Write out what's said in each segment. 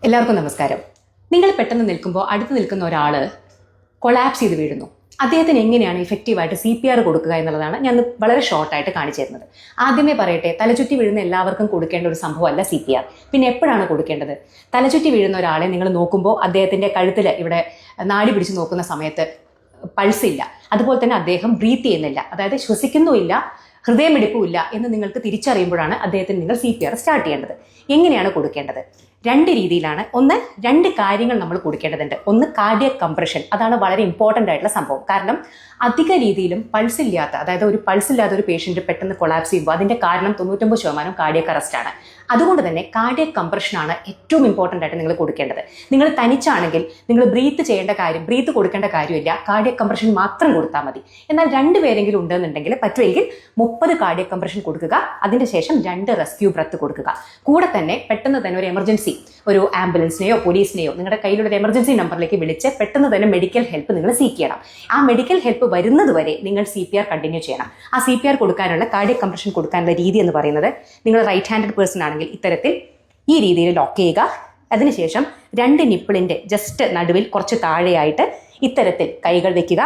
എല്ലാവർക്കും നമസ്കാരം. നിങ്ങൾ പെട്ടെന്ന് നിൽക്കുമ്പോൾ അടുത്ത് നിൽക്കുന്ന ഒരാൾ കൊളാപ്സ് ചെയ്ത് വീഴുന്നു. അദ്ദേഹത്തിന് എങ്ങനെയാണ് ഇഫക്റ്റീവായിട്ട് CPR കൊടുക്കുക എന്നുള്ളതാണ് ഞാൻ വളരെ ഷോർട്ടായിട്ട് കാണിച്ചു തരുന്നത്. ആദ്യമേ പറയട്ടെ, തലചുറ്റി വീഴുന്ന എല്ലാവർക്കും കൊടുക്കേണ്ട ഒരു സംഭവമല്ല CPR. പിന്നെ എപ്പോഴാണ് കൊടുക്കേണ്ടത്? തലചുറ്റി വീഴുന്ന ഒരാളെ നിങ്ങൾ നോക്കുമ്പോൾ അദ്ദേഹത്തിൻ്റെ കഴുത്തിൽ ഇവിടെ നാടി പിടിച്ച് നോക്കുന്ന സമയത്ത് പൾസ് ഇല്ല, അതുപോലെ തന്നെ അദ്ദേഹം ബ്രീത്ത് ചെയ്യുന്നില്ല, അതായത് ശ്വസിക്കുന്നുമില്ല, ഹൃദയമിടിപ്പുമില്ല എന്ന് നിങ്ങൾക്ക് തിരിച്ചറിയുമ്പോഴാണ് അദ്ദേഹത്തിന് നിങ്ങൾ CPR സ്റ്റാർട്ട് ചെയ്യേണ്ടത്. എങ്ങനെയാണ് കൊടുക്കേണ്ടത്? രണ്ട് രീതിയിലാണ്. രണ്ട് കാര്യങ്ങൾ നമ്മൾ കൊടുക്കേണ്ടതുണ്ട്. ഒന്ന് കാർഡിയക് കംപ്രഷൻ, അതാണ് വളരെ ഇമ്പോർട്ടൻ്റ് ആയിട്ടുള്ള സംഭവം. കാരണം അധിക രീതിയിലും പൾസ് ഇല്ലാത്ത, അതായത് ഒരു പൾസ് ഇല്ലാത്ത ഒരു പേഷ്യൻറ്റ് പെട്ടെന്ന് കൊളാപ്സ് ചെയ്യുമ്പോൾ അതിൻ്റെ കാരണം 99% കാർഡിയക് അറസ്റ്റാണ്. അതുകൊണ്ട് തന്നെ കാർഡിയക് കംപ്രഷനാണ് ഏറ്റവും ഇമ്പോർട്ടൻ്റ് ആയിട്ട് നിങ്ങൾ കൊടുക്കേണ്ടത്. നിങ്ങൾ തനിച്ചാണെങ്കിൽ നിങ്ങൾ ബ്രീത്ത് കൊടുക്കേണ്ട കാര്യമില്ല, കാർഡിയക് കംപ്രഷൻ മാത്രം കൊടുത്താൽ മതി. എന്നാൽ 2 പേരെങ്കിലും ഉണ്ടെന്നുണ്ടെങ്കിൽ പറ്റുമെങ്കിൽ 30 കാർഡിയക് കംപ്രഷൻ കൊടുക്കുക, അതിൻ്റെ ശേഷം 2 റെസ്ക്യൂ ബ്രത്ത് കൊടുക്കുക. കൂടെ തന്നെ പെട്ടെന്ന് തന്നെ ഒരു എമർജൻസി, ഒരു ആംബുലൻസിനെയോ പോലീസിനെയോ നിങ്ങളുടെ കയ്യിലുള്ള എമർജൻസി നമ്പറിലേക്ക് വിളിച്ച് പെട്ടെന്ന് തന്നെ മെഡിക്കൽ ഹെൽപ്പ് നിങ്ങൾ സീക്ക് ചെയ്യണം. ആ മെഡിക്കൽ ഹെൽപ്പ് വരുന്നത് വരെ നിങ്ങൾ CPR കണ്ടിന്യൂ ചെയ്യണം. ആ CPR കൊടുക്കാനുള്ള, കാർഡിയക് കംപ്രഷൻ കൊടുക്കാനുള്ള രീതി എന്ന് പറയുന്നത്, നിങ്ങൾ റൈറ്റ് ഹാൻഡഡ് പേഴ്സൺ ആണെങ്കിൽ ഇത്തരത്തിൽ ഈ രീതിയിൽ ലോക്ക് ചെയ്യുക. അതിനുശേഷം 2 നിപ്പിളിൻ്റെ ജസ്റ്റ് നടുവിൽ കുറച്ച് താഴെയായിട്ട് ഇത്തരത്തിൽ കൈകൾ വെക്കുക.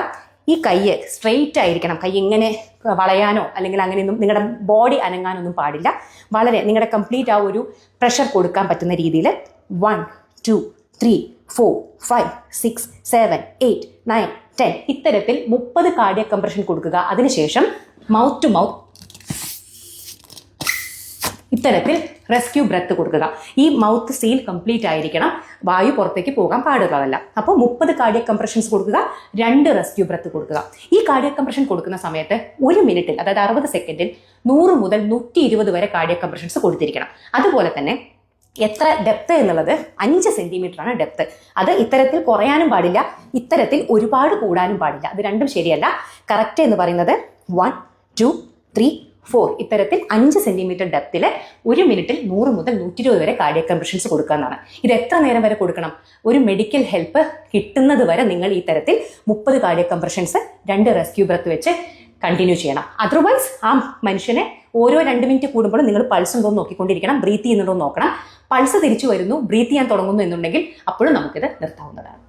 ഈ കൈ സ്ട്രെയിറ്റ് ആയിരിക്കണം. കൈ ഇങ്ങനെ വളയാനോ അല്ലെങ്കിൽ അങ്ങനെയൊന്നും നിങ്ങളുടെ ബോഡി അനങ്ങാനൊന്നും പാടില്ല. വളരെ നിങ്ങളുടെ കംപ്ലീറ്റ് ആ ഒരു പ്രഷർ കൊടുക്കാൻ പറ്റുന്ന രീതിയിൽ 1 2 3 4 5 6 7 8 9 10 ഇത്തരത്തിൽ 30 കാർഡിയക് കംപ്രഷൻ കൊടുക്കുക. അതിനുശേഷം മൗത്ത് ടു മൗത്ത് ഇത്തരത്തിൽ റെസ്ക്യൂ ബ്രത്ത് കൊടുക്കുക. ഈ മൗത്ത് സീൽ കംപ്ലീറ്റ് ആയിരിക്കണം, വായു പുറത്തേക്ക് പോകാൻ പാടുള്ളതല്ല. അപ്പോൾ 30 കാർഡിയക് കംപ്രഷൻസ് കൊടുക്കുക, 2 റെസ്ക്യൂ ബ്രത്ത് കൊടുക്കുക. ഈ കാർഡിയക് കംപ്രഷൻ കൊടുക്കുന്ന സമയത്ത് 1 മിനിറ്റിൽ, അതായത് 60 സെക്കൻഡിൽ 100 മുതൽ 120 വരെ കാർഡിയക് കംപ്രഷൻസ് കൊടുത്തിരിക്കണം. അതുപോലെ തന്നെ എത്ര ഡെപ്ത് എന്നുള്ളത് 5 സെന്റിമീറ്ററാണ് ഡെപ്ത്. അത് ഇത്തരത്തിൽ കുറയാനും പാടില്ല, ഇത്തരത്തിൽ ഒരുപാട് കൂടാനും പാടില്ല. അത് രണ്ടും ശരിയല്ല. കറക്റ്റ് എന്ന് പറയുന്നത് 1 2 3 4 ഇത്തരത്തിൽ 5 സെന്റിമീറ്റർ ഡെപ്തിൽ 1 മിനിറ്റിൽ 100 മുതൽ 120 വരെ കാർഡിയക് കംപ്രഷൻസ് കൊടുക്കാനാണ്. ഇത് എത്ര നേരം വരെ കൊടുക്കണം? ഒരു മെഡിക്കൽ ഹെൽപ്പ് കിട്ടുന്നത് വരെ നിങ്ങൾ ഈ തരത്തിൽ 30 കാർഡിയക് കംപ്രഷൻസ് 2 റെസ്ക്യൂ ബ്രത്ത് വെച്ച് കണ്ടിന്യൂ ചെയ്യണം. അതർവൈസ് ആ മനുഷ്യനെ ഓരോ 2 മിനിറ്റ് കൂടുമ്പോഴും നിങ്ങൾ പൾസ് ഉണ്ടോ എന്ന് നോക്കിക്കൊണ്ടിരിക്കണം, ബ്രീത്ത് ചെയ്യുന്നുണ്ടോ എന്ന് നോക്കണം. പൾസ് തിരിച്ചു വരുന്നു, ബ്രീത്ത് ചെയ്യാൻ തുടങ്ങുന്നു എന്നുണ്ടെങ്കിൽ അപ്പോഴും നമുക്കിത് നിർത്താവുന്നതാണ്.